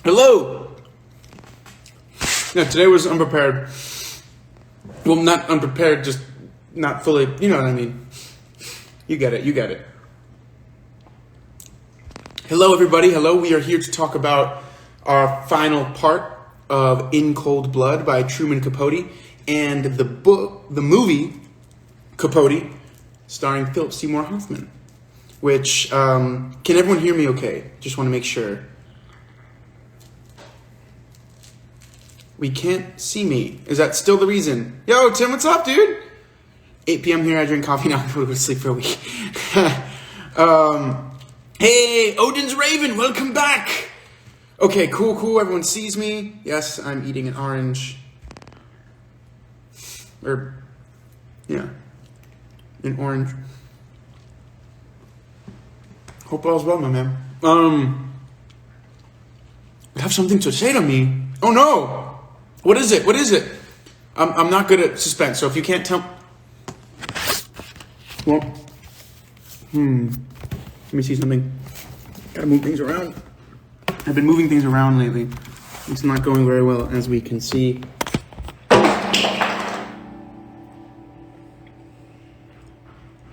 Hello! Yeah, today was unprepared. Well, not unprepared, just not fully, you know what I mean. You get it. Hello, everybody. Hello. We are here to talk about our final part of In Cold Blood by Truman Capote and the movie Capote, starring Philip Seymour Hoffman. Which, can everyone hear me okay? Just want to make sure. We can't see me. Is that still the reason? Yo, Tim, what's up, dude? 8 p.m. here, I drink coffee now. I go to sleep for a week. Hey, Odin's Raven, welcome back. Okay, cool. Everyone sees me. Yes, I'm eating an orange. An orange. Hope all's well, my man. You have something to say to me? Oh no! What is it? I'm not good at suspense, so if you can't tell... Well, let me see something. Gotta move things around. I've been moving things around lately. It's not going very well, as we can see.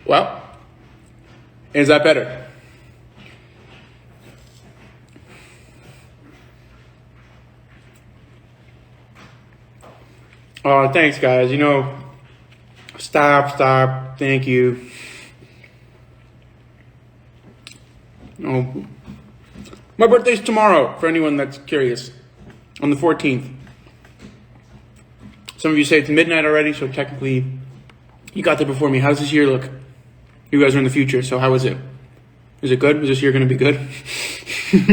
Well, is that better? Oh, thanks, guys. Stop. Thank you. Oh, my birthday's tomorrow, for anyone that's curious. On the 14th. Some of you say it's midnight already, so technically you got there before me. How does this year look? You guys are in the future, so how is it? Is it good? Is this year going to be good? I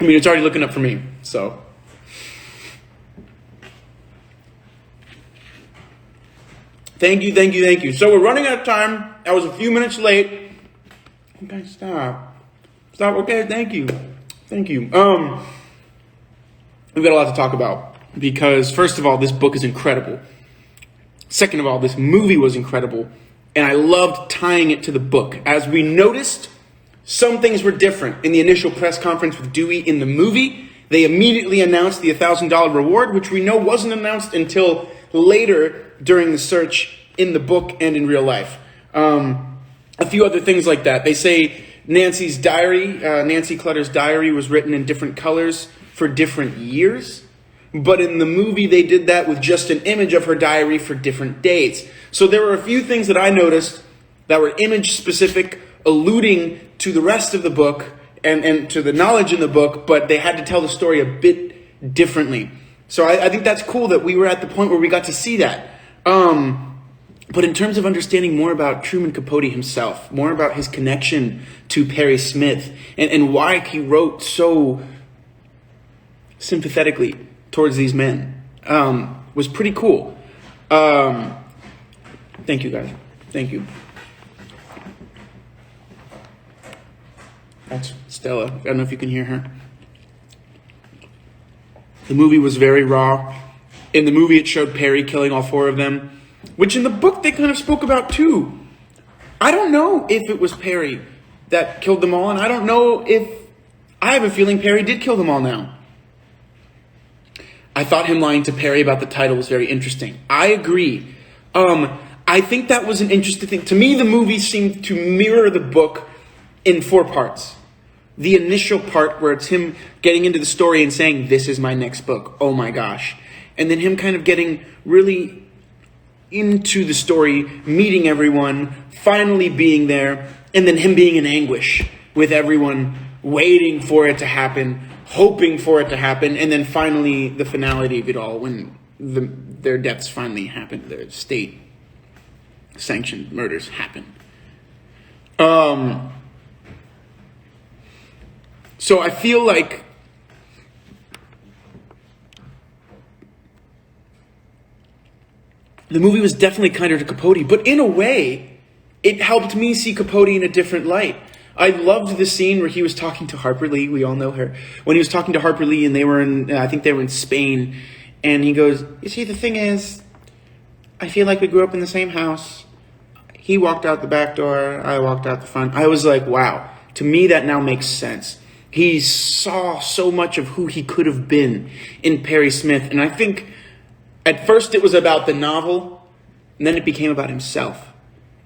mean, it's already looking up for me, so... Thank you. So we're running out of time. I was a few minutes late. Okay, stop. Okay, thank you. We've got a lot to talk about because, first of all, this book is incredible. Second of all, this movie was incredible, and I loved tying it to the book. As we noticed, some things were different. In the initial press conference with Dewey in the movie, they immediately announced the $1,000 reward, which we know wasn't announced until later during the search in the book and in real life. A few other things like that. They say Nancy Clutter's diary was written in different colors for different years. But in the movie, they did that with just an image of her diary for different dates. So there were a few things that I noticed that were image specific, alluding to the rest of the book and to the knowledge in the book, but they had to tell the story a bit differently. So I think that's cool that we were at the point where we got to see that. But in terms of understanding more about Truman Capote himself, more about his connection to Perry Smith, and why he wrote so sympathetically towards these men, was pretty cool. Thank you, guys. Thank you. That's Stella. I don't know if you can hear her. The movie was very raw. In the movie, it showed Perry killing all 4 of them, which in the book they kind of spoke about too. I don't know if it was Perry that killed them all, and I don't know if... I have a feeling Perry did kill them all now. I thought him lying to Perry about the title was very interesting. I agree. I think that was an interesting thing. To me, the movie seemed to mirror the book in 4 parts. The initial part where it's him getting into the story and saying, this is my next book. Oh my gosh. And then him kind of getting really into the story, meeting everyone, finally being there, and then him being in anguish with everyone, waiting for it to happen, hoping for it to happen, and then finally the finality of it all when their deaths finally happen, their state-sanctioned murders happen. So I feel like the movie was definitely kinder to Capote, but in a way, it helped me see Capote in a different light. I loved the scene where he was talking to Harper Lee. We all know her. When he was talking to Harper Lee and they were I think they were in Spain. And he goes, you see, the thing is, I feel like we grew up in the same house. He walked out the back door. I walked out the front. I was like, wow. To me, that now makes sense. He saw so much of who he could have been in Perry Smith. And I think at first it was about the novel, and then it became about himself.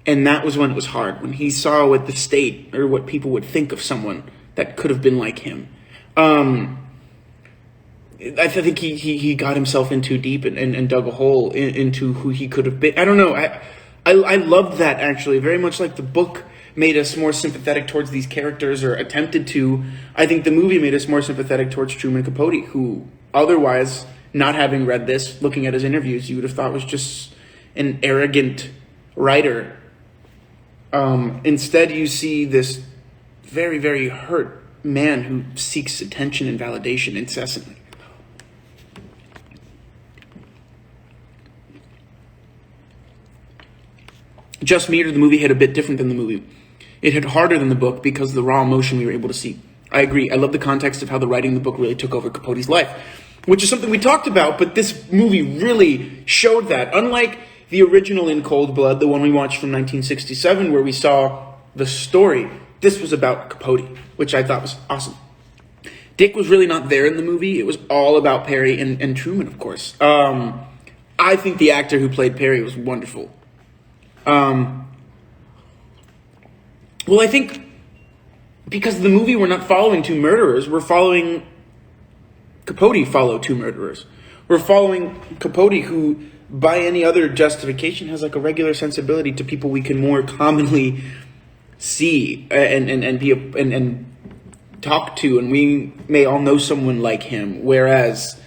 And that was when it was hard, when he saw what the state or what people would think of someone that could have been like him. I think he got himself in too deep and dug a hole into who he could have been. I don't know. I loved that, actually, very much like the book made us more sympathetic towards these characters, or attempted to. I think the movie made us more sympathetic towards Truman Capote, who otherwise, not having read this, looking at his interviews, you would have thought was just an arrogant writer. Instead, you see this very, very hurt man who seeks attention and validation incessantly. Just Meter, the movie, hit a bit different than the movie. It hit harder than the book because of the raw emotion we were able to see. I agree. I love the context of how the writing of the book really took over Capote's life, which is something we talked about, but this movie really showed that. Unlike the original In Cold Blood, the one we watched from 1967, where we saw the story, this was about Capote, which I thought was awesome. Dick was really not there in the movie. It was all about Perry and Truman, of course. I think the actor who played Perry was wonderful. Well, I think because the movie, we're not following two murderers, we're following Capote follow two murderers. We're following Capote, who, by any other justification, has like a regular sensibility to people we can more commonly see and talk to, and we may all know someone like him. Whereas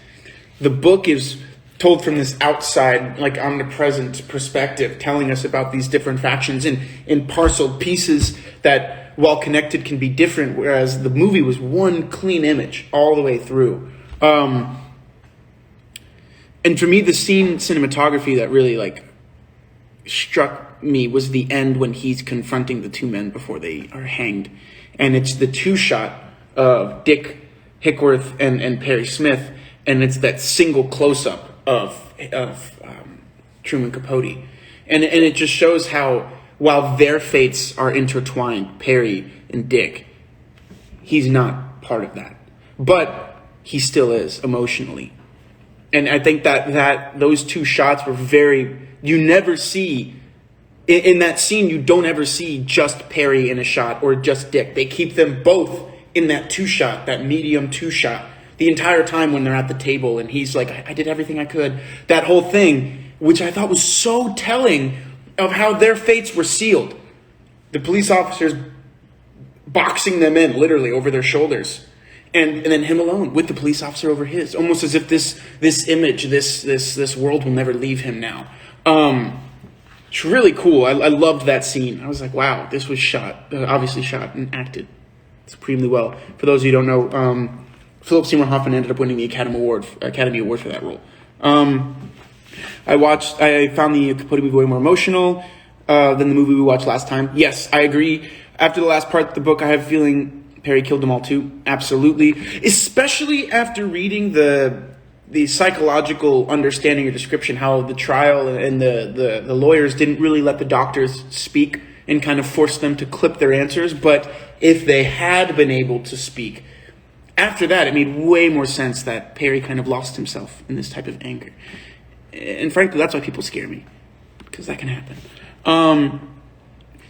the book is told from this outside, like omnipresent perspective, telling us about these different factions in parceled pieces that, while connected, can be different. Whereas the movie was one clean image all the way through. And for me, the scene cinematography that really struck me was the end when he's confronting the two men before they are hanged. And it's the two shot of Dick Hickworth and Perry Smith, and it's that single close-up of Truman Capote. And it just shows how, while their fates are intertwined, Perry and Dick, he's not part of that. But he still is, emotionally. And I think that those two shots were you never see, in that scene, you don't ever see just Perry in a shot or just Dick. They keep them both in that two shot, that medium two shot, the entire time when they're at the table, and he's like, I did everything I could. That whole thing, which I thought was so telling of how their fates were sealed. The police officers boxing them in, literally, over their shoulders. And then him alone, with the police officer over his. Almost as if this image, this world will never leave him now. It's really cool. I loved that scene. I was like, wow, this was obviously shot and acted supremely well. For those of you who don't know, Philip Seymour Hoffman ended up winning the Academy Award for that role. I found the Capote movie way more emotional than the movie we watched last time. Yes, I agree. After the last part of the book, I have a feeling Perry killed them all too. Absolutely. Especially after reading the psychological understanding or description, how the trial and the lawyers didn't really let the doctors speak and kind of forced them to clip their answers. But if they had been able to speak, after that, it made way more sense that Perry kind of lost himself in this type of anger. And frankly, that's why people scare me, because that can happen.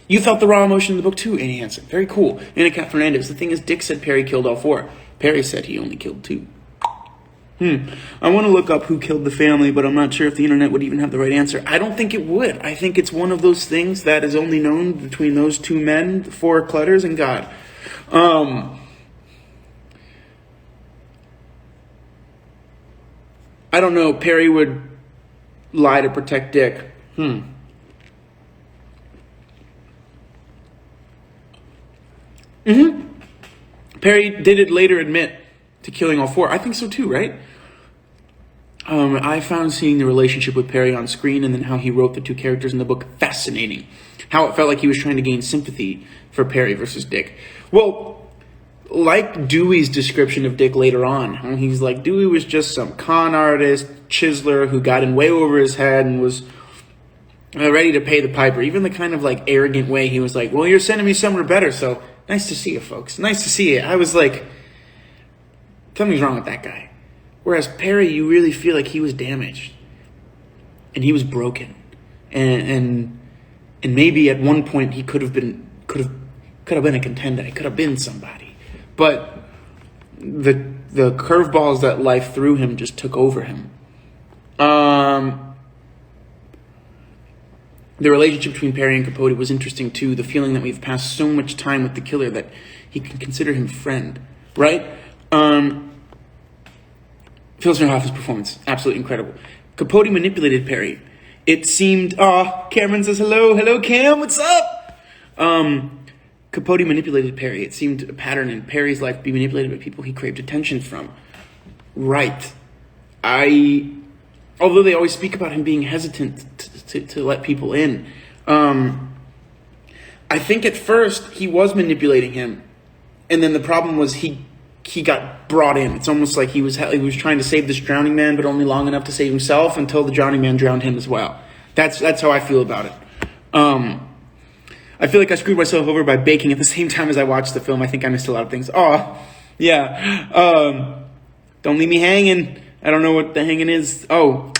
You felt the raw emotion in the book too, Annie Hansen. Very cool. Anna Cat Fernandez. The thing is, Dick said Perry killed all four. Perry said he only killed two. I want to look up who killed the family, but I'm not sure if the internet would even have the right answer. I don't think it would. I think it's one of those things that is only known between those two men, the four Clutters, and God. I don't know. Perry would lie to protect Dick. Perry did later admit to killing all four. I think so too, right? I found seeing the relationship with Perry on screen and then how he wrote the two characters in the book fascinating. How it felt like he was trying to gain sympathy for Perry versus Dick. Well, like Dewey's description of Dick later on, he's like, Dewey was just some con artist, chiseler who got in way over his head and was ready to pay the piper. Even the kind of arrogant way he was like, well, you're sending me somewhere better, so nice to see you, folks. Nice to see you. I was like, something's wrong with that guy. Whereas Perry, you really feel like he was damaged. And he was broken. And maybe at one point he could have been a contender. He could have been somebody. But the curveballs that life threw him just took over him. The relationship between Perry and Capote was interesting too. The feeling that we've passed so much time with the killer that he can consider him friend, right? Phil Hoffman's performance, absolutely incredible. Capote manipulated Perry. It seemed, Cameron says hello. Hello, Cam, what's up? Capote manipulated Perry. It seemed a pattern in Perry's life to be manipulated by people he craved attention from. Right. Although they always speak about him being hesitant to let people in, I think at first he was manipulating him, and then the problem was he got brought in. It's almost like he was trying to save this drowning man, but only long enough to save himself until the drowning man drowned him as well. That's how I feel about it. I feel like I screwed myself over by baking at the same time as I watched the film. I think I missed a lot of things. Oh, yeah. Don't leave me hanging. I don't know what the hanging is. Oh,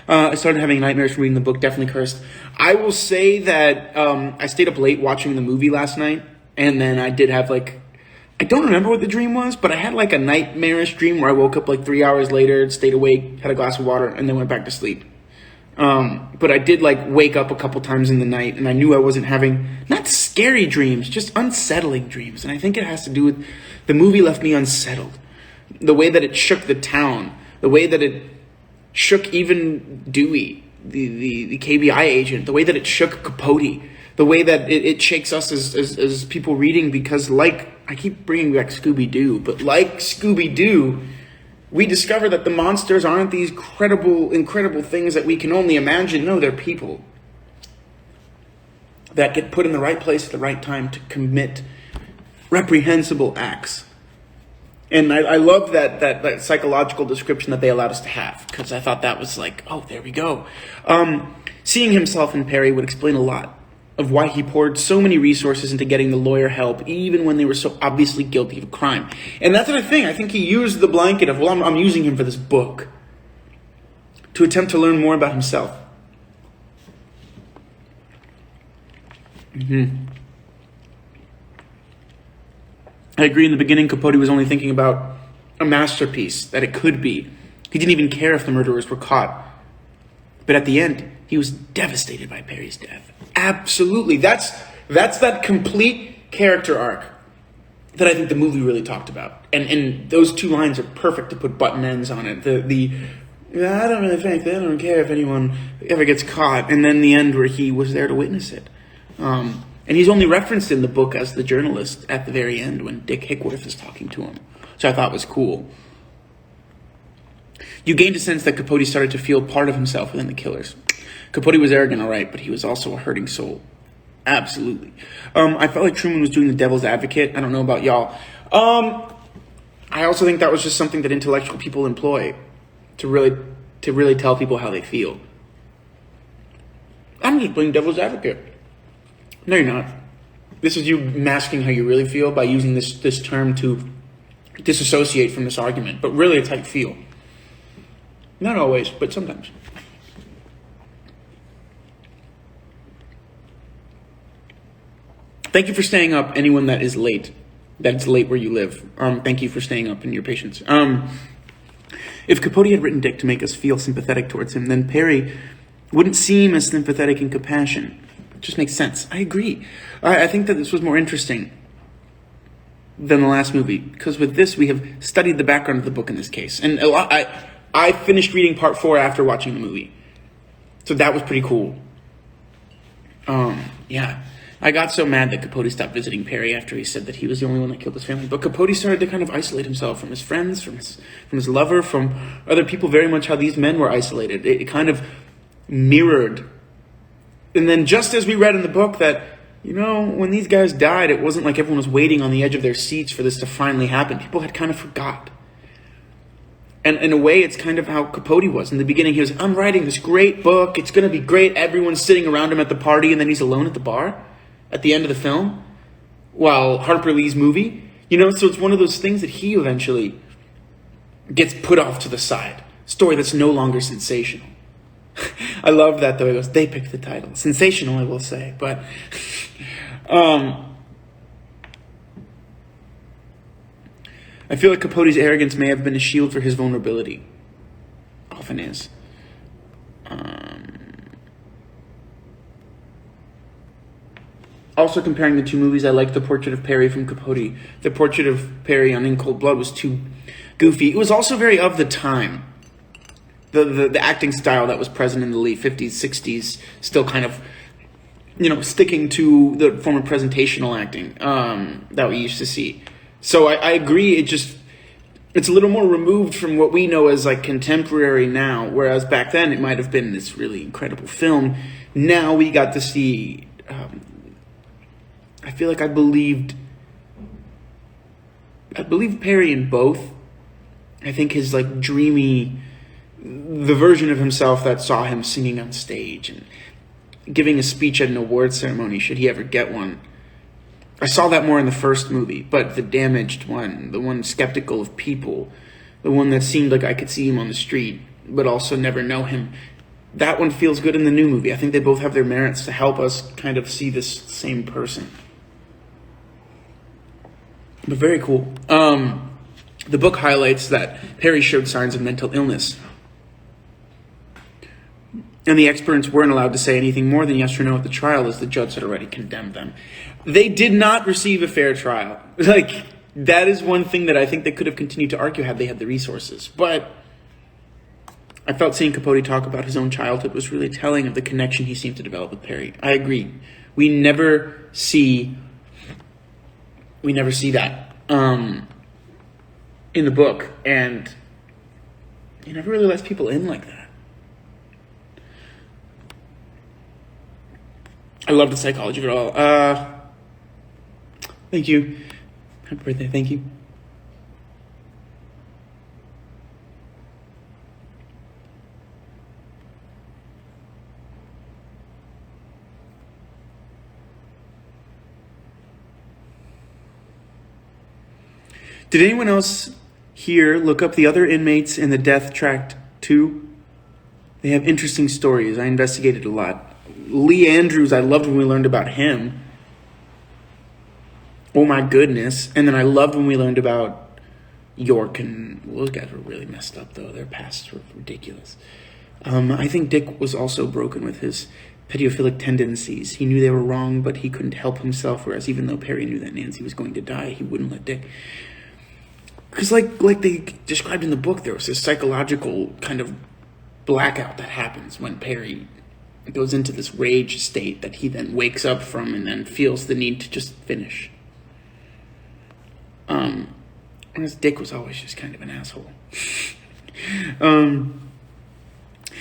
I started having nightmares from reading the book. Definitely cursed. I will say that I stayed up late watching the movie last night, and then I did have I don't remember what the dream was, but I had a nightmarish dream where I woke up 3 hours later, stayed awake, had a glass of water, and then went back to sleep. But I did wake up a couple times in the night, and I knew I wasn't having not scary dreams, just unsettling dreams. And I think it has to do with the movie left me unsettled. The way that it shook the town, the way that it shook even Dewey, the KBI agent, the way that it shook Capote, the way that it shakes us as people reading, because I keep bringing back Scooby-Doo, but like Scooby-Doo, we discover that the monsters aren't these incredible things that we can only imagine. No, they're people that get put in the right place at the right time to commit reprehensible acts. And I love that psychological description that they allowed us to have, because I thought that was there we go. Seeing himself in Perry would explain a lot of why he poured so many resources into getting the lawyer help, even when they were so obviously guilty of a crime. And that's what I think. I think he used the blanket of, I'm using him for this book to attempt to learn more about himself. I agree in the beginning, Capote was only thinking about a masterpiece that it could be. He didn't even care if the murderers were caught. But at the end, he was devastated by Perry's death. Absolutely. That's that complete character arc that I think the movie really talked about. And those two lines are perfect to put button ends on it. I don't really think, I don't care if anyone ever gets caught. And then the end where he was there to witness it. And he's only referenced in the book as the journalist at the very end when Dick Hickworth is talking to him, which I thought was cool. You gained a sense that Capote started to feel part of himself within the killers. Capote was arrogant, all right, but he was also a hurting soul. Absolutely. I felt like Truman was doing the devil's advocate. I don't know about y'all. I also think that was just something that intellectual people employ to really tell people how they feel. I'm just playing devil's advocate. No, you're not. This is you masking how you really feel by using this term to disassociate from this argument. But really, it's how you feel. Not always, but sometimes. Thank you for staying up, anyone that is late. That's late where you live. Thank you for staying up and your patience. If Capote had written Dick to make us feel sympathetic towards him, then Perry wouldn't seem as sympathetic and compassionate. It just makes sense. I agree. I think that this was more interesting than the last movie, because with this we have studied the background of the book in this case. And I finished reading part 4 after watching the movie. So that was pretty cool. Yeah. I got so mad that Capote stopped visiting Perry after he said that he was the only one that killed his family. But Capote started to kind of isolate himself from his friends, from his lover, from other people, very much how these men were isolated. It kind of mirrored. And then just as we read in the book that, when these guys died, it wasn't like everyone was waiting on the edge of their seats for this to finally happen. People had kind of forgot. And in a way, it's kind of how Capote was. In the beginning, he was, I'm writing this great book. It's going to be great. Everyone's sitting around him at the party, and then he's alone at the bar at the end of the film, while Harper Lee's movie, You know, so it's one of those things that he eventually gets put off to the side. Story that's no longer sensational. I love that, though. He goes, they picked the title. Sensational, I will say. But I feel like Capote's arrogance may have been a shield for his vulnerability. Often is. Also, comparing the two movies, I like The Portrait of Perry from Capote. The Portrait of Perry on In Cold Blood was too goofy. It was also very of the time. The acting style that was present in the late 50s, 60s, still kind of, sticking to the form of presentational acting that we used to see. So I agree, it's a little more removed from what we know as like contemporary now, whereas back then it might have been this really incredible film. Now we got to see, I feel like I believed Perry in both. I think his like dreamy, the version of himself that saw him singing on stage and giving a speech at an award ceremony, should he ever get one. I saw that more in the first movie, but the damaged one, the one skeptical of people, the one that seemed like I could see him on the street, but also never know him, that one feels good in the new movie. I think they both have their merits to help us kind of see this same person. But very cool. The book highlights that Perry showed signs of mental illness. And the experts weren't allowed to say anything more than yes or no at the trial, as the judge had already condemned them. They did not receive a fair trial. Like, that is one thing that I think they could have continued to argue had they had the resources. But I felt seeing Capote talk about his own childhood was really telling of the connection he seemed to develop with Perry. I agree. We never see that in the book, and he never really lets people in like that. I love the psychology of it all. Thank you. Happy birthday. Thank you. Did anyone else here look up the other inmates in the Death Tract 2? They have interesting stories. I investigated a lot. Lee Andrews, I loved when we learned about him. Oh my goodness. And then I loved when we learned about York, and those guys were really messed up, though. Their pasts were ridiculous. I think Dick was also broken with his pedophilic tendencies. He knew they were wrong, but he couldn't help himself, whereas even though Perry knew that Nancy was going to die, he wouldn't let Dick. Because like they described in the book, there was this psychological kind of blackout that happens when Perry goes into this rage state that he then wakes up from and then feels the need to just finish. Whereas Dick was always just kind of an asshole.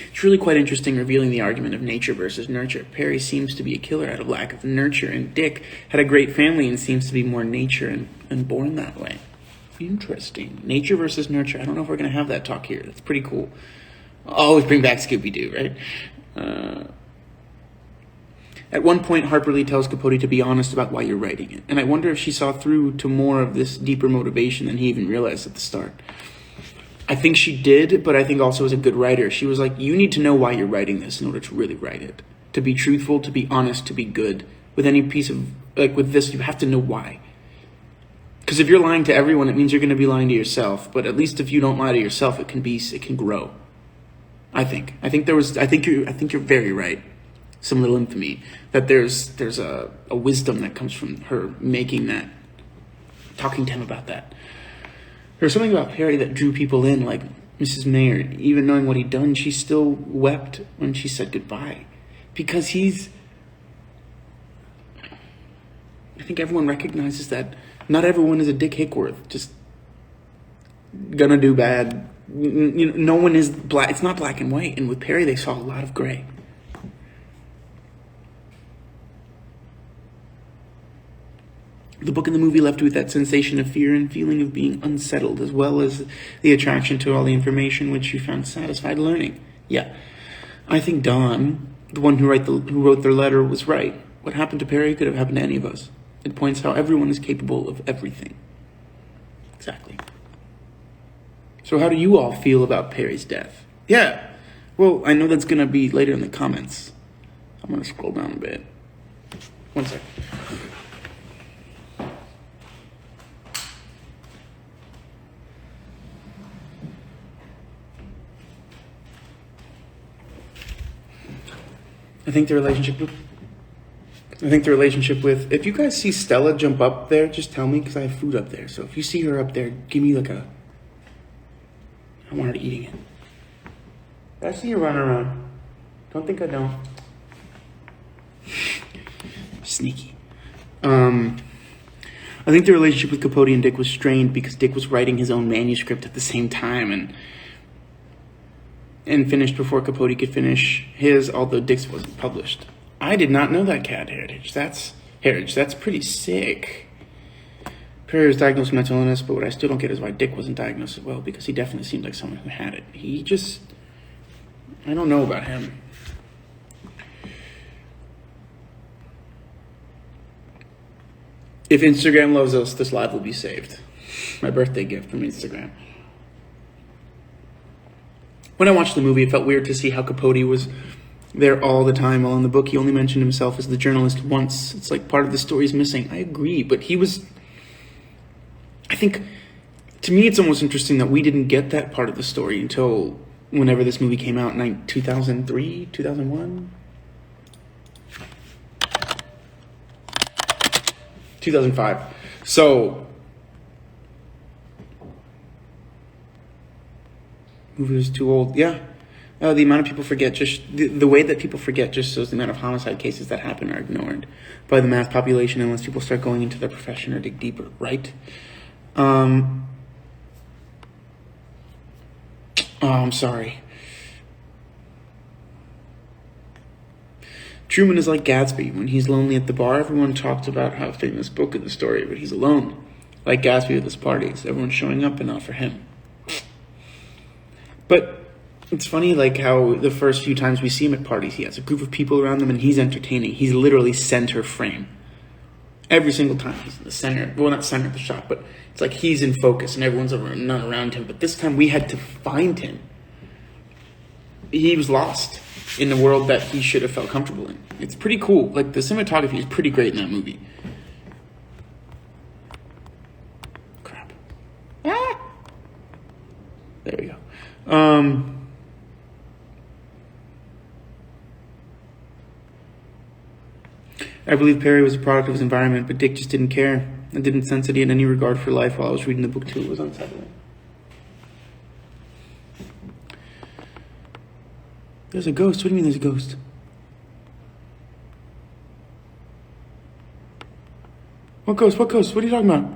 It's really quite interesting revealing the argument of nature versus nurture. Perry seems to be a killer out of lack of nurture, and Dick had a great family and seems to be more nature and born that way. Interesting. Nature versus nurture. I don't know if we're going to have that talk here. That's pretty cool. I'll always bring back Scooby-Doo, right? At one point, Harper Lee tells Capote to be honest about why you're writing it. And I wonder if she saw through to more of this deeper motivation than he even realized at the start. I think she did, but I think also as a good writer, she was like, you need to know why you're writing this in order to really write it. To be truthful, to be honest, to be good. With any piece of, like with this, you have to know why. Because if you're lying to everyone, it means you're going to be lying to yourself. But at least if you don't lie to yourself, it can grow. I think you're very right. Some little infamy that there's a wisdom that comes from her making that, talking to him about that. There's something about Perry that drew people in, like Mrs. Mayer. Even knowing what he'd done, she still wept when she said goodbye, because I think everyone recognizes that not everyone is a Dick Hickworth, just gonna do bad. No one is black. It's not black and white. And with Perry, they saw a lot of gray. The book and the movie left you with that sensation of fear and feeling of being unsettled, as well as the attraction to all the information which you found satisfied learning. Yeah, I think Dawn, the one who wrote their letter, was right. What happened to Perry could have happened to any of us. It points how everyone is capable of everything. Exactly. So how do you all feel about Perry's death? Yeah. Well, I know that's going to be later in the comments. I'm going to scroll down a bit. One sec. I think the relationship with, if you guys see Stella jump up there, just tell me, because I have food up there. So if you see her up there, give me like a, I want her eating it. I see you running around. Don't think I don't. Sneaky. I think the relationship with Capote and Dick was strained because Dick was writing his own manuscript at the same time and finished before Capote could finish his, although Dick's wasn't published. I did not know that, Cat Heritage. That's pretty sick. Perry was diagnosed with mental illness, but what I still don't get is why Dick wasn't diagnosed as well, because he definitely seemed like someone who had it. I don't know about him. If Instagram loves us, this live will be saved. My birthday gift from Instagram. When I watched the movie, it felt weird to see how Capote was there all the time, while in the book he only mentioned himself as the journalist once. It's like part of the story's missing. I agree, but I think, to me, it's almost interesting that we didn't get that part of the story until whenever this movie came out in 2003, 2001? 2005. So, movie was too old. Yeah. The amount of people forget, just the way that people forget just shows the amount of homicide cases that happen are ignored by the mass population unless people start going into their profession or dig deeper, right? I'm sorry. Truman is like Gatsby. When he's lonely at the bar, everyone talks about how famous book in the story, but he's alone. Like Gatsby with his parties. Everyone's showing up and not for him. But it's funny, like, how the first few times we see him at parties, he has a group of people around him and he's entertaining. He's literally center frame. Every single time he's in the center. Well, not center of the shot, but it's like he's in focus and everyone's not around him. But this time we had to find him. He was lost in the world that he should have felt comfortable in. It's pretty cool. Like, the cinematography is pretty great in that movie. Crap. Ah! There we go. I believe Perry was a product of his environment, but Dick just didn't care. I didn't sense that he had any regard for life while I was reading the book too. It was unsettling. There's a ghost. What do you mean there's a ghost? What ghost? What ghost? What are you talking about?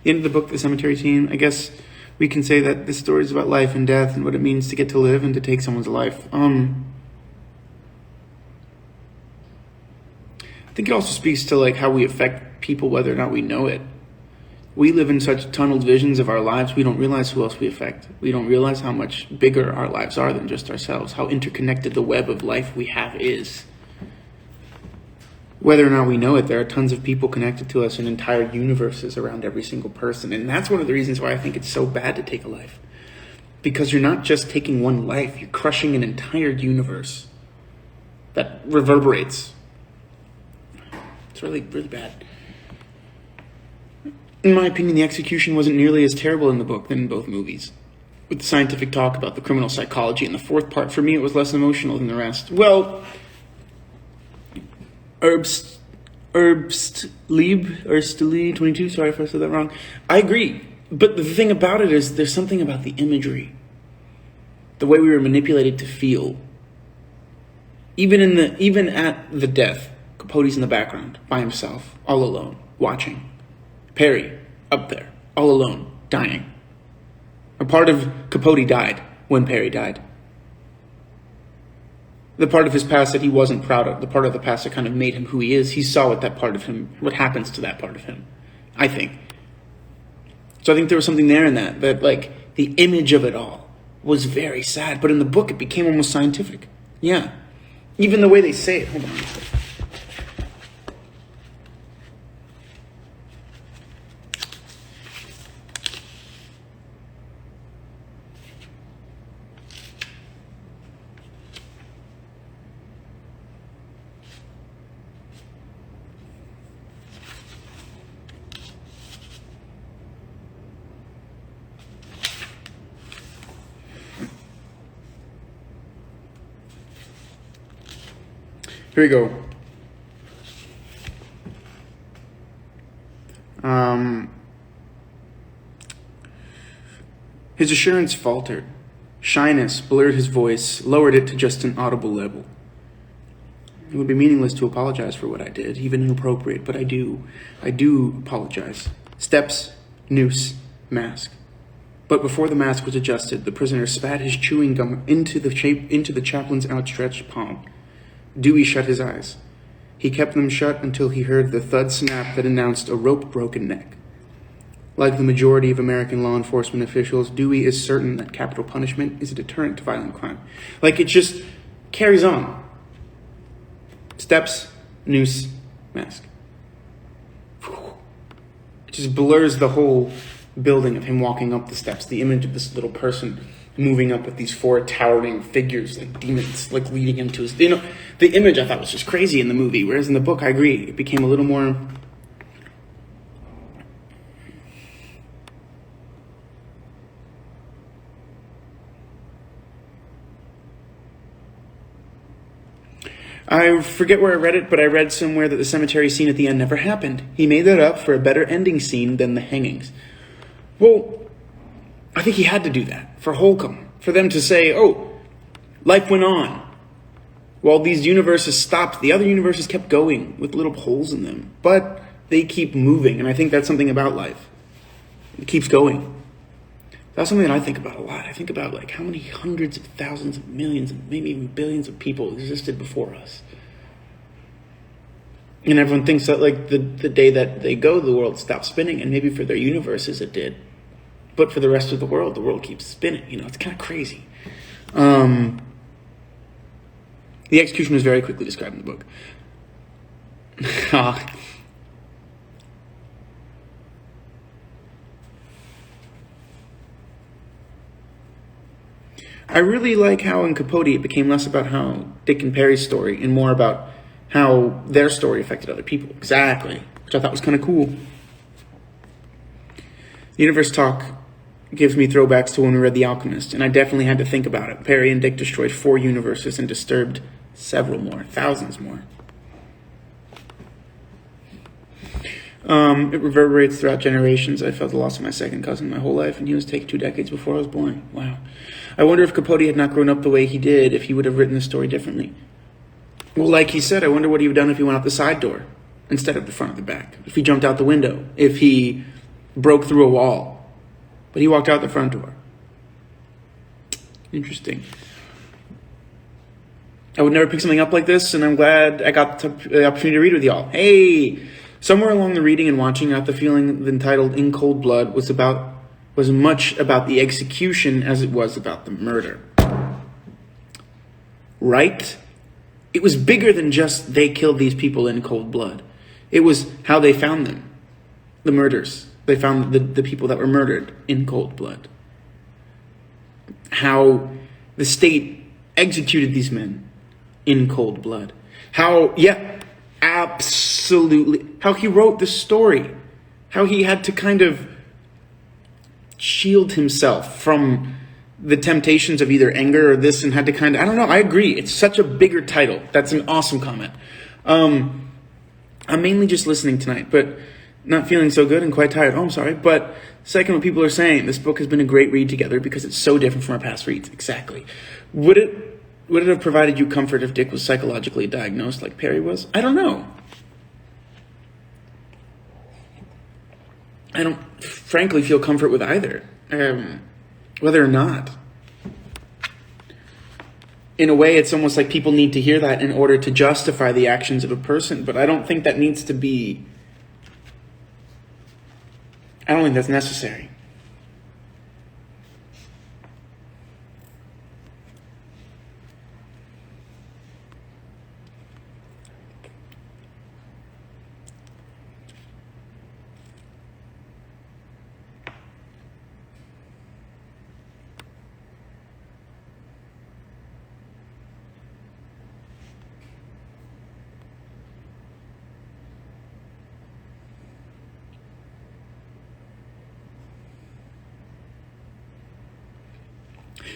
The end of the book, the cemetery scene, I guess we can say that this story is about life and death and what it means to get to live and to take someone's life. I think it also speaks to, like, how we affect people whether or not we know it. We live in such tunneled visions of our lives, we don't realize who else we affect. We don't realize how much bigger our lives are than just ourselves, how interconnected the web of life we have is. Whether or not we know it, there are tons of people connected to us and entire universes around every single person. And that's one of the reasons why I think it's so bad to take a life. Because you're not just taking one life, you're crushing an entire universe that reverberates. It's really, really bad. In my opinion, the execution wasn't nearly as terrible in the book than in both movies. With the scientific talk about the criminal psychology in the fourth part, for me it was less emotional than the rest. Well, Erbstlieb 22, sorry if I said that wrong. I agree. But the thing about it is there's something about the imagery. The way we were manipulated to feel. Even at the death, Capote's in the background, by himself, all alone, watching. Perry, up there, all alone, dying. A part of Capote died when Perry died. The part of his past that he wasn't proud of, the part of the past that kind of made him who he is, he saw what that part of him, what happens to that part of him, I think. So I think there was something there in that like, the image of it all was very sad, but in the book it became almost scientific. Yeah. Even the way they say it, hold on. Here we go. His assurance faltered. Shyness blurred his voice, lowered it to just an audible level. It would be meaningless to apologize for what I did, even inappropriate, but I do apologize. Steps, noose, mask. But before the mask was adjusted, the prisoner spat his chewing gum into the chaplain's outstretched palm. Dewey shut his eyes. He kept them shut until he heard the thud snap that announced a rope-broken neck. Like the majority of American law enforcement officials, Dewey is certain that capital punishment is a deterrent to violent crime. Like, it just carries on. Steps, noose, mask. It just blurs the whole building of him walking up the steps. The image of this little person moving up with these four towering figures, like demons, like leading him to his... the image I thought was just crazy in the movie, whereas in the book, I agree, it became a little more... I forget where I read it, but I read somewhere that the cemetery scene at the end never happened. He made that up for a better ending scene than the hangings. Well, I think he had to do that for Holcomb, for them to say, oh, life went on. While these universes stopped, the other universes kept going with little holes in them, but they keep moving, and I think that's something about life. It keeps going. That's something that I think about a lot. I think about like how many hundreds of thousands of millions and maybe even billions of people existed before us. And everyone thinks that like the day that they go, the world stops spinning, and maybe for their universes it did. But for the rest of the world keeps spinning. It's kind of crazy. The execution was very quickly described in the book. I really like how in Capote it became less about how Dick and Perry's story and more about how their story affected other people. Exactly. Which I thought was kind of cool. The universe talk gives me throwbacks to when we read The Alchemist, and I definitely had to think about it. Perry and Dick destroyed 4 universes and disturbed several more, thousands more. It reverberates throughout generations. I felt the loss of my second cousin my whole life, and he was taken 2 decades before I was born. Wow. I wonder if Capote had not grown up the way he did, if he would have written the story differently. Well, like he said, I wonder what he would have done if he went out the side door instead of the front or the back. If he jumped out the window, if he broke through a wall, but he walked out the front door. Interesting. I would never pick something up like this, and I'm glad I got the opportunity to read with y'all. Hey! Somewhere along the reading and watching, I got the feeling entitled In Cold Blood was much about the execution as it was about the murder. Right? It was bigger than just they killed these people in cold blood. It was how they found them. The murders. They found the people that were murdered in cold blood. How the state executed these men in cold blood. How, absolutely. How he wrote the story. How he had to kind of shield himself from the temptations of either anger or this and had to kind of, I don't know, I agree. It's such a bigger title. That's an awesome comment. I'm mainly just listening tonight, but not feeling so good and quite tired. Oh, I'm sorry. But second, what people are saying, this book has been a great read together because it's so different from our past reads. Exactly. Would it have provided you comfort if Dick was psychologically diagnosed like Perry was? I don't know. I don't frankly feel comfort with either. Whether or not. In a way, it's almost like people need to hear that in order to justify the actions of a person, but I don't think that needs to be... I don't think that's necessary.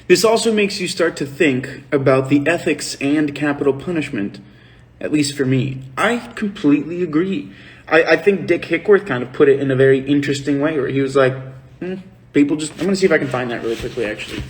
This also makes you start to think about the ethics and capital punishment at least for me. I completely agree. I think Dick Hickworth kind of put it in a very interesting way where he was like, people just... I'm going to see if I can find that really quickly, actually.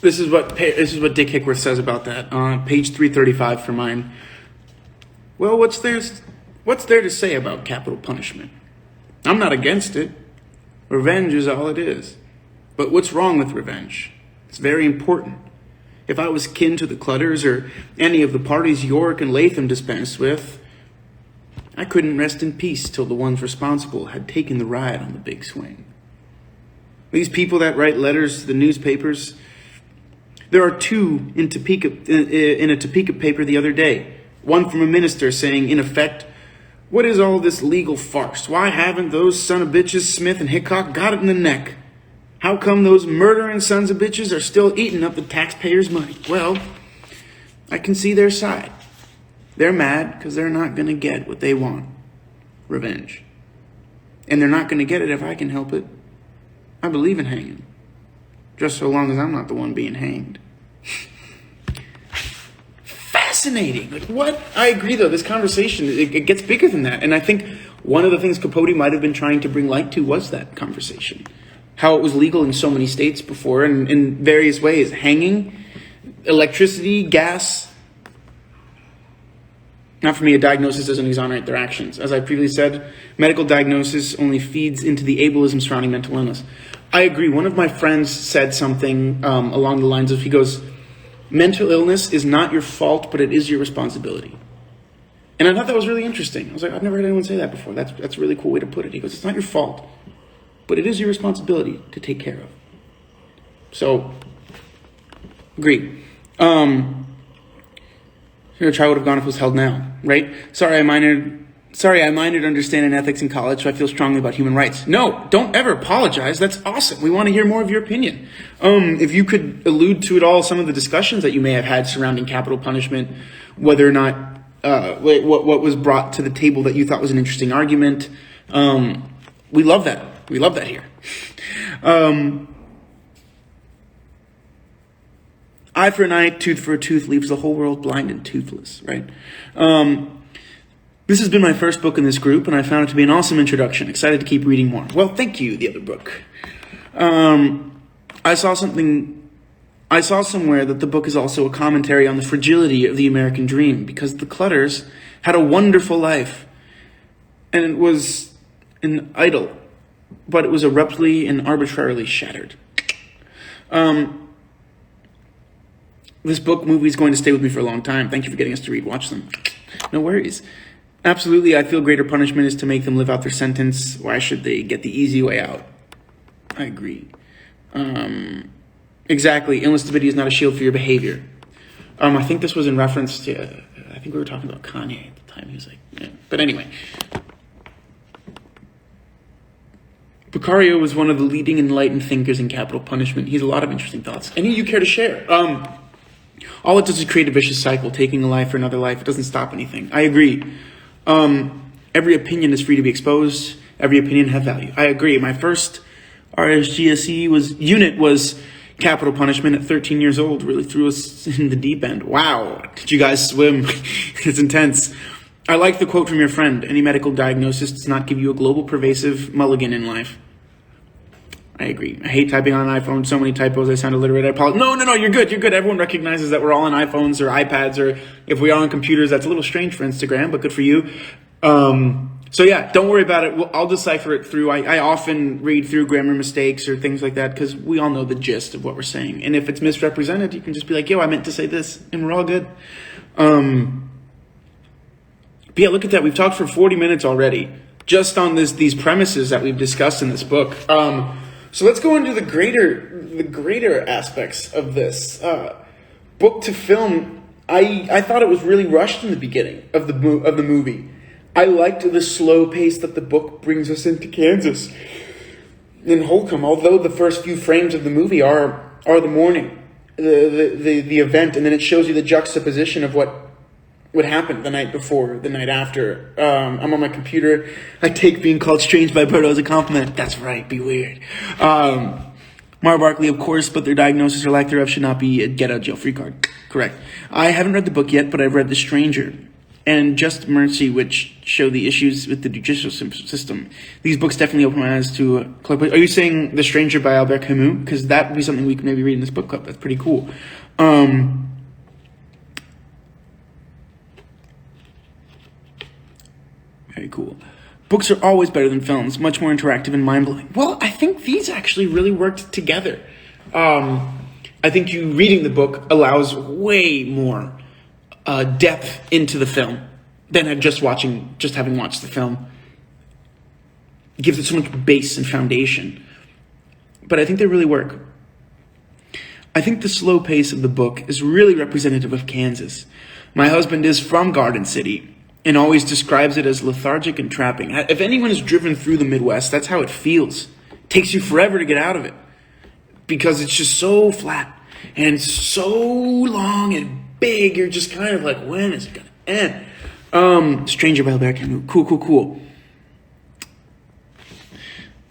This is what Dick Hickworth says about that. Page 335 for mine. Well, what's there to say about capital punishment? I'm not against it. Revenge is all it is. But what's wrong with revenge? It's very important. If I was kin to the Clutters or any of the parties York and Latham dispensed with, I couldn't rest in peace till the ones responsible had taken the ride on the big swing. These people that write letters to the newspapers... There are two in a Topeka paper the other day. One from a minister saying, in effect, what is all this legal farce? Why haven't those son of bitches Smith and Hickok got it in the neck? How come those murdering sons of bitches are still eating up the taxpayers' money? Well, I can see their side. They're mad because they're not going to get what they want. Revenge. And they're not going to get it if I can help it. I believe in hanging. Just so long as I'm not the one being hanged. Fascinating. Like, what? I agree, though. This conversation, it gets bigger than that. And I think one of the things Capote might have been trying to bring light to was that conversation. How it was legal in so many states before, and in various ways. Hanging, electricity, gas. Not for me, a diagnosis doesn't exonerate their actions. As I previously said, medical diagnosis only feeds into the ableism surrounding mental illness. I agree. One of my friends said something along the lines of, he goes, mental illness is not your fault, but it is your responsibility. And I thought that was really interesting. I was like, I've never heard anyone say that before. That's a really cool way to put it. He goes, it's not your fault, but it is your responsibility to take care of. So, agree. Your trial would have gone if it was held now, right? Sorry, I minored understanding ethics in college, so I feel strongly about human rights. No, don't ever apologize. That's awesome. We want to hear more of your opinion. If you could allude to it all, some of the discussions that you may have had surrounding capital punishment, whether or not what was brought to the table that you thought was an interesting argument. We love that. We love that here. Eye for an eye, tooth for a tooth leaves the whole world blind and toothless, right? This has been my first book in this group, and I found it to be an awesome introduction. Excited to keep reading more. Well, thank you, the other book. I saw somewhere that the book is also a commentary on the fragility of the American dream, because the Clutters had a wonderful life, and it was an idyll, but it was abruptly and arbitrarily shattered. This book movie is going to stay with me for a long time. Thank you for getting us to read. Watch them. No worries. Absolutely, I feel greater punishment is to make them live out their sentence. Why should they get the easy way out? I agree. Exactly. Endless stability is not a shield for your behavior. I think this was in reference to, I think we were talking about Kanye at the time. He was like, yeah. But anyway. Beccario was one of the leading enlightened thinkers in capital punishment. He has a lot of interesting thoughts. Any you care to share? All it does is create a vicious cycle, taking a life for another life. It doesn't stop anything. I agree. Every opinion is free to be exposed. Every opinion has value. I agree. My first RSGSE unit was capital punishment at 13 years old. Really threw us in the deep end. Wow. Did you guys swim? It's intense. I like the quote from your friend. Any medical diagnosis does not give you a global pervasive mulligan in life. I agree. I hate typing on an iPhone. So many typos. I sound illiterate. I apologize. No. You're good. You're good. Everyone recognizes that we're all on iPhones or iPads, or if we are on computers, that's a little strange for Instagram, but good for you. So yeah, don't worry about it. I'll decipher it through. I often read through grammar mistakes or things like that because we all know the gist of what we're saying. And if it's misrepresented, you can just be like, yo, I meant to say this, and we're all good. But yeah, look at that. We've talked for 40 minutes already. just on these premises that we've discussed in this book. So let's go into the greater aspects of this book to film. I thought it was really rushed in the beginning of the movie. I liked the slow pace that the book brings us into Kansas in Holcomb. Although the first few frames of the movie are the morning, the event, and then it shows you the juxtaposition of what would happen the night before, the night after. I'm on my computer. I take being called strange by Alberto as a compliment. That's right, be weird. Mara Barkley, of course, but their diagnosis or lack thereof should not be a get-out-jail-free card. Correct. I haven't read the book yet, but I've read The Stranger and Just Mercy, which show the issues with the judicial system. These books definitely open my eyes to... Are you saying The Stranger by Albert Camus? Because that would be something we could maybe read in this book club. That's pretty cool. Very cool. Books are always better than films, much more interactive and mind-blowing. Well, I think these actually really worked together. I think you reading the book allows way more depth into the film than just having watched the film. It gives it so much base and foundation. But I think they really work. I think the slow pace of the book is really representative of Kansas. My husband is from Garden City and always describes it as lethargic and trapping. If anyone has driven through the Midwest, that's how it feels. It takes you forever to get out of it because it's just so flat and so long and big. You're just kind of like, when is it going to end? Stranger by Albert Camus. Cool.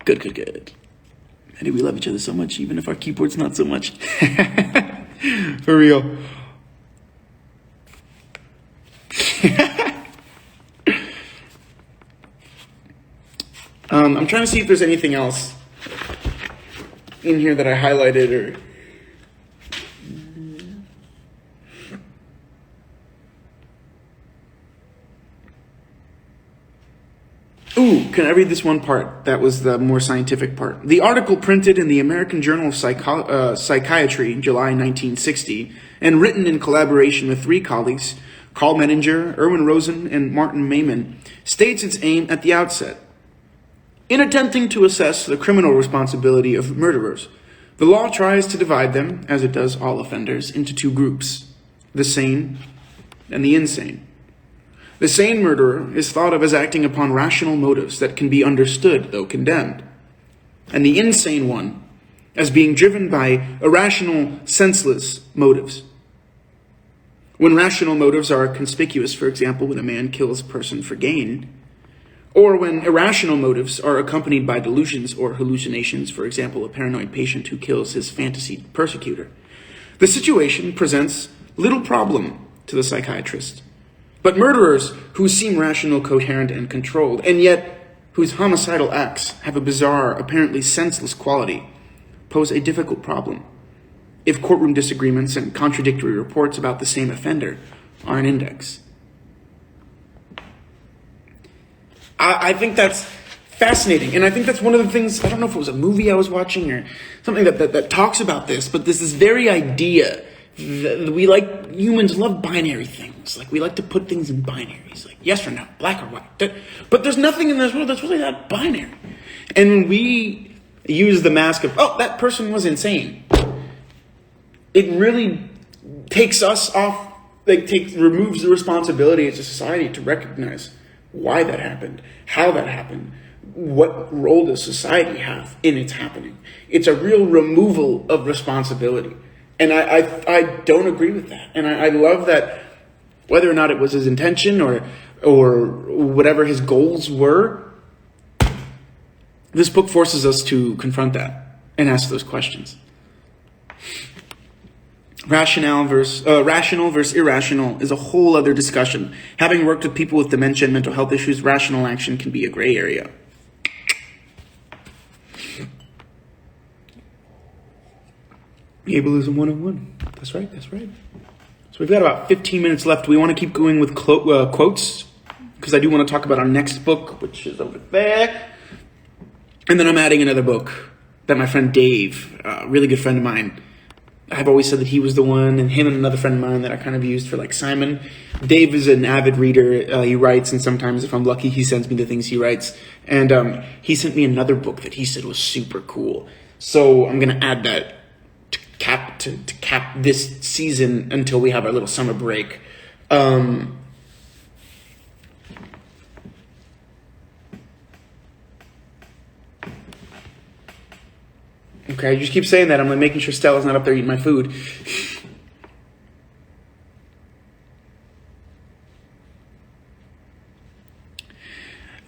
Good. And we love each other so much, even if our keyboard's not so much. For real. I'm trying to see if there's anything else in here that I highlighted or... Ooh, can I read this one part? That was the more scientific part. The article printed in the American Journal of Psychiatry in July 1960 and written in collaboration with 3 colleagues, Carl Menninger, Erwin Rosen, and Martin Maiman, states its aim at the outset. In attempting to assess the criminal responsibility of murderers, the law tries to divide them, as it does all offenders, into 2 groups, the sane and the insane. The sane murderer is thought of as acting upon rational motives that can be understood, though condemned, and the insane one as being driven by irrational, senseless motives. When rational motives are conspicuous, for example, when a man kills a person for gain, or when irrational motives are accompanied by delusions or hallucinations, for example, a paranoid patient who kills his fantasy persecutor, the situation presents little problem to the psychiatrist. But murderers who seem rational, coherent, and controlled, and yet whose homicidal acts have a bizarre, apparently senseless quality, pose a difficult problem if courtroom disagreements and contradictory reports about the same offender are an index. I think that's fascinating, and I think that's one of the things, I don't know if it was a movie I was watching or something that talks about this, but this very idea that we humans love binary things. Like, we like to put things in binaries, like yes or no, black or white. But there's nothing in this world that's really that binary. And when we use the mask of, oh, that person was insane, it really takes us off, removes the responsibility as a society to recognize why that happened, how that happened, what role does society have in its happening. It's a real removal of responsibility. And I don't agree with that. And I love that whether or not it was his intention or whatever his goals were, this book forces us to confront that and ask those questions. Rational versus irrational is a whole other discussion. Having worked with people with dementia and mental health issues, rational action can be a gray area. Ableism 101. That's right. So we've got about 15 minutes left. We want to keep going with quotes, because I do want to talk about our next book, which is over there. And then I'm adding another book that my friend Dave, a really good friend of mine, I've always said that he was the one, and him and another friend of mine that I kind of used for like Simon. Dave is an avid reader. He writes, and sometimes if I'm lucky, he sends me the things he writes. And he sent me another book that he said was super cool. So I'm gonna add that to cap this season until we have our little summer break. Okay, you just keep saying that. I'm like making sure Stella's not up there eating my food.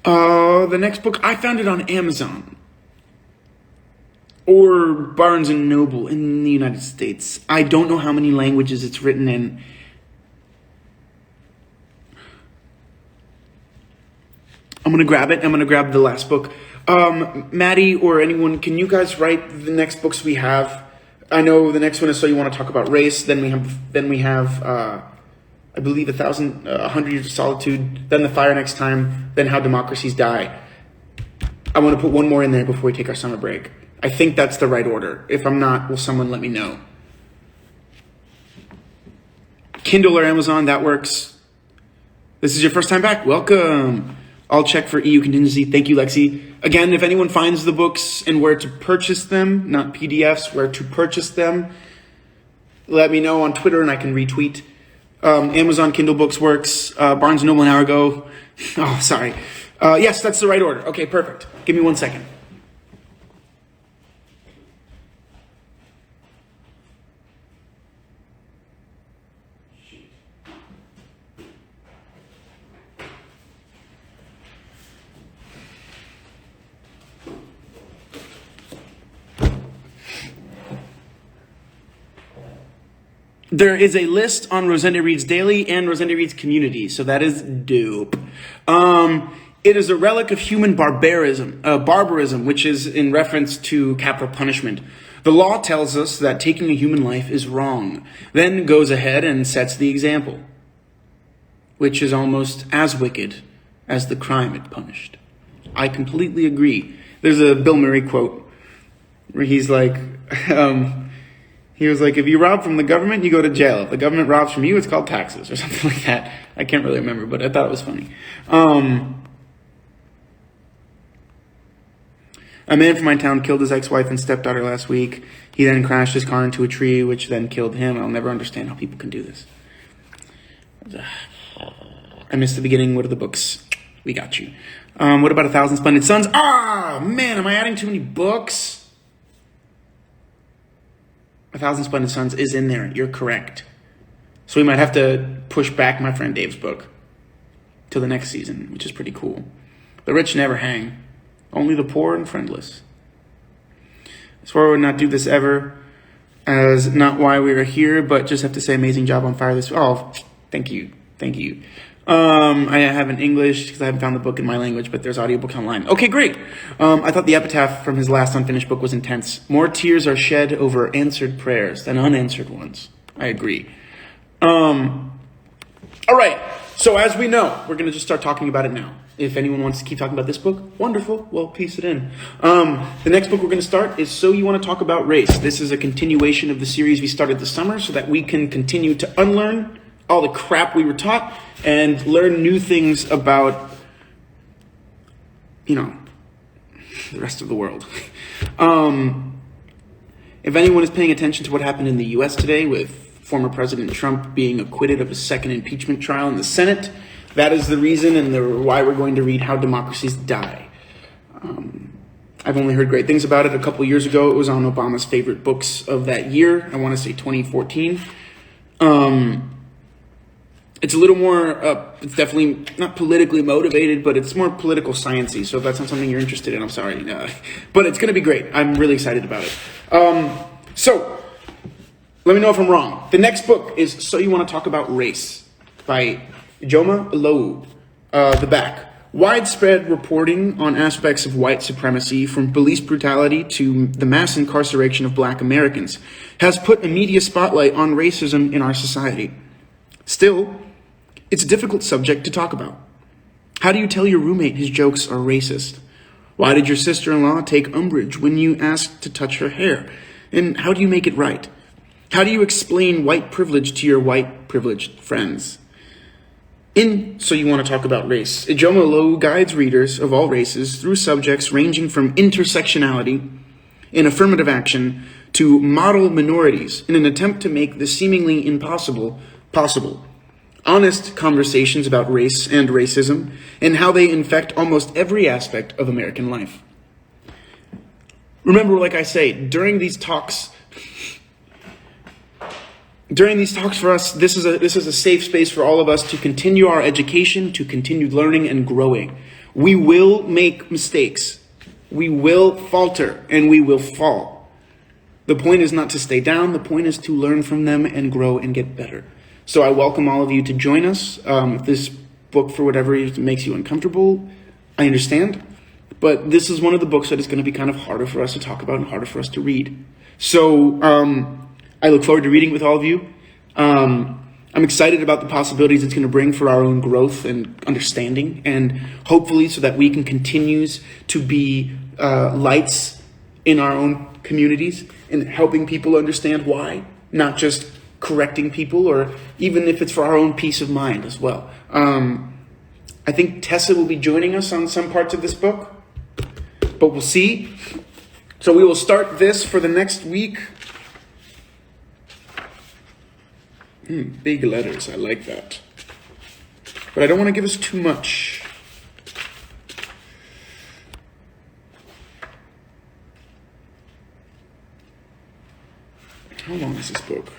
The next book, I found it on Amazon. Or Barnes & Noble in the United States. I don't know how many languages it's written in. I'm going to grab it. I'm going to grab the last book. Maddie or anyone, can you guys write the next books we have? I know the next one is So You Want to Talk About Race. Then we have I believe 100 Years of Solitude. Then The Fire Next Time. Then How Democracies Die. I want to put one more in there before we take our summer break. I think that's the right order. If I'm not, will someone let me know? Kindle or Amazon, that works. This is your first time back? Welcome. I'll check for EU contingency. Thank you, Lexi. Again, if anyone finds the books and where to purchase them, not PDFs, where to purchase them, let me know on Twitter and I can retweet. Amazon Kindle books works. Barnes & Noble an hour ago. Oh, sorry. Yes, that's the right order. Okay, perfect. Give me 1 second. There is a list on Rosende Reads Daily and Rosende Reads Community, so that is dope. It is a relic of human barbarism, which is in reference to capital punishment. The law tells us that taking a human life is wrong, then goes ahead and sets the example, which is almost as wicked as the crime it punished. I completely agree. There's a Bill Murray quote where he's like, he was like, if you rob from the government, you go to jail. If the government robs from you, it's called taxes or something like that. I can't really remember, but I thought it was funny. A man from my town killed his ex-wife and stepdaughter last week. He then crashed his car into a tree, which then killed him. I'll never understand how people can do this. I missed the beginning. What are the books? We got you. What about 1,000 Splendid Suns? Ah, man, am I adding too many books? 1,000 Splendid Suns is in there. You're correct. So we might have to push back my friend Dave's book till the next season, which is pretty cool. The rich never hang. Only the poor and friendless. I swore I would not do this ever, as not why we are here, but just have to say amazing job on fire this. Oh, thank you. Thank you. I have in English because I haven't found the book in my language, but there's audiobooks online. Okay, great. I thought the epitaph from his last unfinished book was intense. More tears are shed over answered prayers than unanswered ones. I agree. All right. So as we know, we're going to just start talking about it now. If anyone wants to keep talking about this book, wonderful. Well, piece it in. The next book we're going to start is So You Want to Talk About Race. This is a continuation of the series we started this summer so that we can continue to unlearn all the crap we were taught and learn new things about, the rest of the world. If anyone is paying attention to what happened in the U.S. today with former President Trump being acquitted of his second impeachment trial in the Senate, that is the reason and why we're going to read How Democracies Die. I've only heard great things about it. A couple years ago, it was on Obama's favorite books of that year. I want to say 2014. It's a little more, it's definitely not politically motivated, but it's more political sciencey. So if that's not something you're interested in, I'm sorry. But it's going to be great. I'm really excited about it. So let me know if I'm wrong. The next book is So You Want to Talk About Race by Joma Loeb. The back. Widespread reporting on aspects of white supremacy, from police brutality to the mass incarceration of Black Americans, has put a media spotlight on racism in our society. Still, it's a difficult subject to talk about. How do you tell your roommate his jokes are racist? Why did your sister-in-law take umbrage when you asked to touch her hair? And how do you make it right? How do you explain white privilege to your white privileged friends? So you want to talk about race. Ijeoma Oluo guides readers of all races through subjects ranging from intersectionality and affirmative action to model minorities in an attempt to make the seemingly impossible possible. Honest conversations about race and racism and how they infect almost every aspect of American life. Remember, like I say, during these talks for us, this is a safe space for all of us to continue our education, to continue learning and growing. We will make mistakes. We will falter and we will fall. The point is not to stay down. The point is to learn from them and grow and get better. So I welcome all of you to join us. If this book, for whatever reason, makes you uncomfortable, I understand. But this is one of the books that is going to be kind of harder for us to talk about and harder for us to read. So I look forward to reading with all of you. I'm excited about the possibilities it's going to bring for our own growth and understanding, and hopefully so that we can continue to be lights in our own communities and helping people understand why, not just correcting people, or even if it's for our own peace of mind as well. I think Tessa will be joining us on some parts of this book, but we'll see. So we will start this for the next week. Big letters, I like that. But I don't want to give us too much. How long is this book?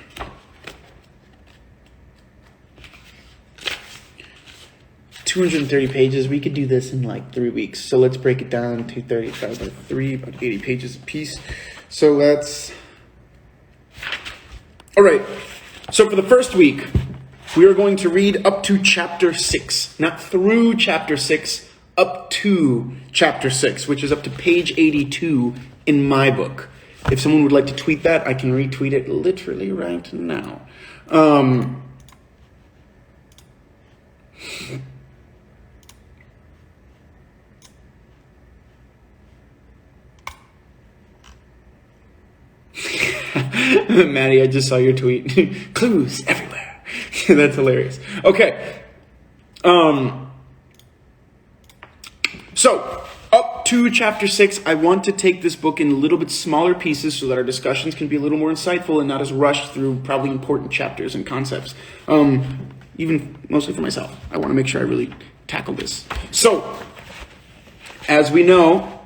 230 pages. We could do this in like 3 weeks. So let's break it down. 230 divided by 3, about 80 pages a piece. So that's... All right. So for the first week, we are going to read up to chapter 6. Not through chapter 6, up to chapter 6, which is up to page 82 in my book. If someone would like to tweet that, I can retweet it literally right now. Maddie, I just saw your tweet. Clues everywhere. That's hilarious. Okay. So, up to chapter 6, I want to take this book in a little bit smaller pieces so that our discussions can be a little more insightful and not as rushed through probably important chapters and concepts. Even mostly for myself. I want to make sure I really tackle this. So, as we know,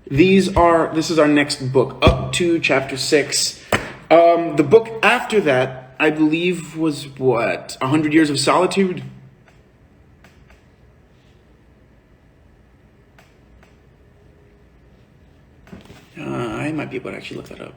this is our next book, up to chapter 6. The book after that, I believe, was what? 100 Years of Solitude? I might be able to actually look that up.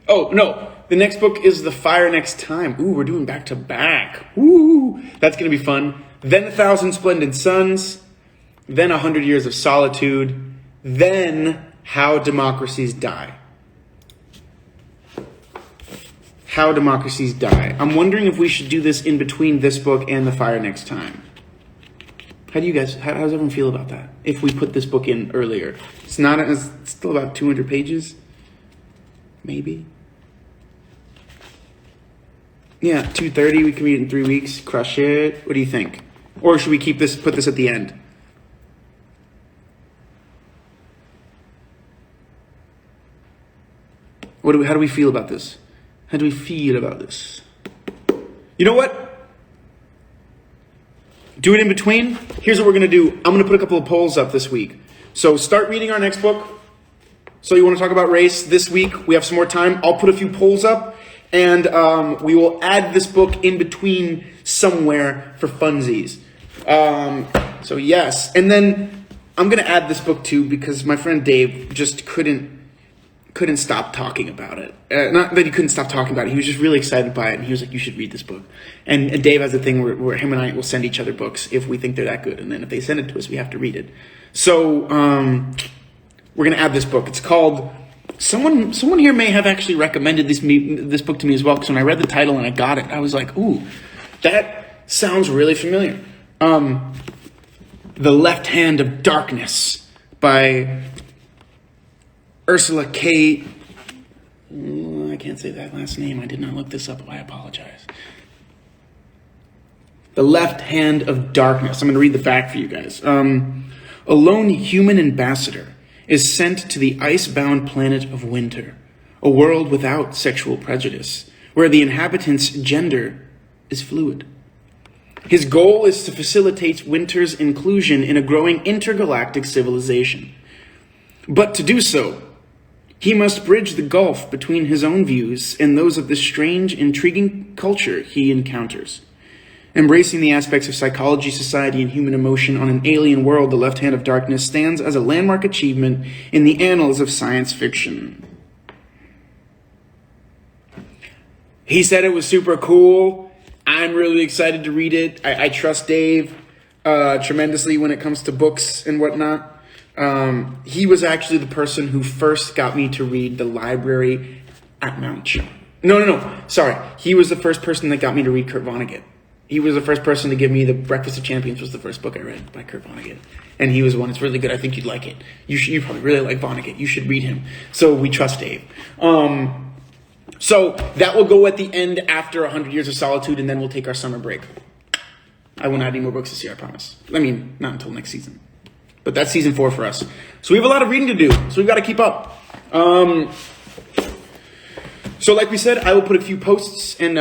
Oh, no. The next book is The Fire Next Time. Ooh, we're doing back to back. Ooh, that's going to be fun. Then 1,000 Splendid Suns. Then 100 Years of Solitude. Then How Democracies Die. How Democracies Die. I'm wondering if we should do this in between this book and The Fire Next Time. How does everyone feel about that? If we put this book in earlier. It's still about 200 pages. Maybe. Yeah, 230, we can read it in 3 weeks. Crush it. What do you think? Or should we put this at the end? How do we feel about this? How do we feel about this? You know what? Do it in between. Here's what we're going to do. I'm going to put a couple of polls up this week. So start reading our next book. So you want to talk about race this week? We have some more time. I'll put a few polls up. And we will add this book in between somewhere for funsies. So yes. And then I'm going to add this book too because my friend Dave just couldn't couldn't stop talking about it. Not that he couldn't stop talking about it. He was just really excited by it. And he was like, you should read this book. And Dave has a thing where him and I will send each other books if we think they're that good. And then if they send it to us, we have to read it. So we're going to add this book. It's called... Someone here may have actually recommended this book to me as well. Because when I read the title and I got it, I was like, ooh, that sounds really familiar. The Left Hand of Darkness by Ursula K. I can't say that last name. I did not look this up. I apologize. The Left Hand of Darkness. I'm going to read the fact for you guys. A lone human ambassador is sent to the ice-bound planet of Winter, a world without sexual prejudice, where the inhabitants' gender is fluid. His goal is to facilitate Winter's inclusion in a growing intergalactic civilization. But to do so, he must bridge the gulf between his own views and those of the strange, intriguing culture he encounters. Embracing the aspects of psychology, society, and human emotion on an alien world, The Left Hand of Darkness stands as a landmark achievement in the annals of science fiction. He said it was super cool. I'm really excited to read it. I trust Dave tremendously when it comes to books and whatnot. He was actually the person who first got me to read The Library at Mount Ch. No. Sorry. He was the first person that got me to read Kurt Vonnegut. He was the first person to give me The Breakfast of Champions was the first book I read by Kurt Vonnegut. And he was the one that's really good. I think you'd like it. You probably really like Vonnegut. You should read him. So we trust Dave. So that will go at the end after 100 Years of Solitude, and then we'll take our summer break. I won't add any more books this year, I promise. I mean, not until next season. But that's season 4 for us. So we have a lot of reading to do. So we've got to keep up. So like we said, I will put a few posts and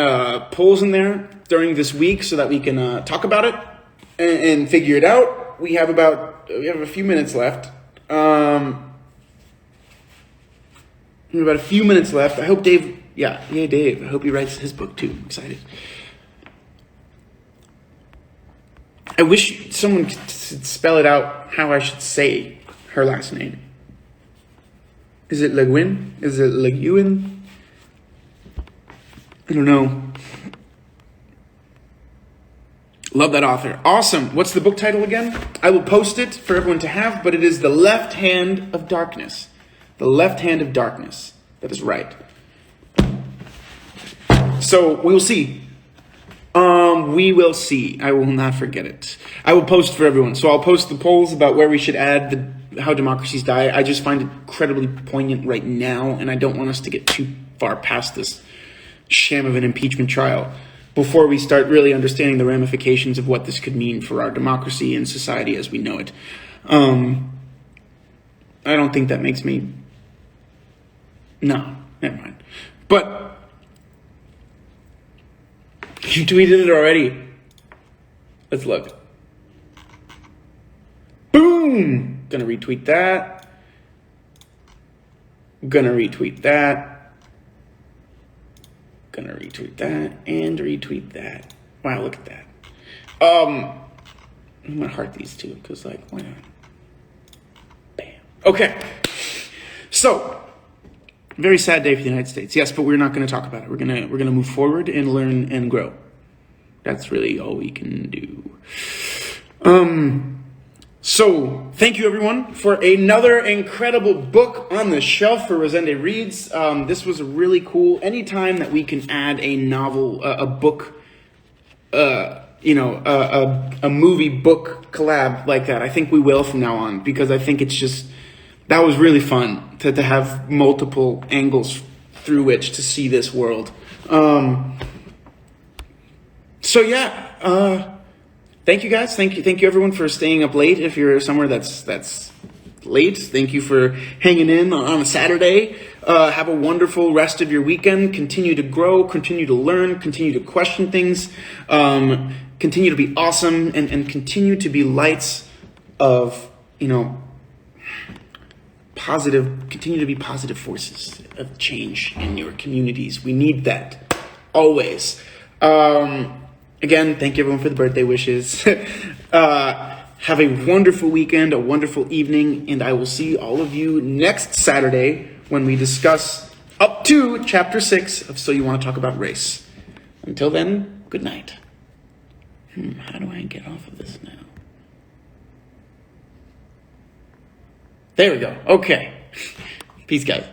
polls in there during this week so that we can talk about it and figure it out. We have a few minutes left. We have about a few minutes left. I hope Dave, Dave. I hope he writes his book too. I'm excited. I wish someone could spell it out how I should say her last name. Is it Le Guin? Is it Le Guin? I don't know. Love that author. Awesome. What's the book title again? I will post it for everyone to have, but it is The Left Hand of Darkness. The Left Hand of Darkness. That is right. So we will see. We will see. I will not forget it. I will post for everyone. So I'll post the polls about where we should add how democracies die. I just find it incredibly poignant right now, and I don't want us to get too far past this sham of an impeachment trial before we start really understanding the ramifications of what this could mean for our democracy and society as we know it. I don't think that makes me... No, never mind. But you tweeted it already. Let's look. Boom! Gonna retweet that. Gonna retweet that. Gonna retweet that and retweet that. Wow, look at that. I'm gonna heart these two because, like, why not? Bam. Okay. So, very sad day for the United States. Yes, but we're not going to talk about it. We're gonna move forward and learn and grow. That's really all we can do. So thank you everyone for another incredible book on the shelf for Rosende Reads. This was really cool. Anytime that we can add a novel, a book, a movie book collab like that, I think we will from now on, because I think it's just, that was really fun to have multiple angles through which to see this world. So yeah, thank you guys. Thank you everyone for staying up late. If you're somewhere that's late, thank you for hanging in on a Saturday. Have a wonderful rest of your weekend. Continue to grow, continue to learn, continue to question things, continue to be awesome, and continue to be lights of, continue to be positive forces of change in your communities. We need that always. Again, thank you everyone for the birthday wishes. Have a wonderful weekend, a wonderful evening, and I will see all of you next Saturday when we discuss up to chapter 6 of So You Want to Talk About Race. Until then, good night. How do I get off of this now? There we go. Okay. Peace, guys.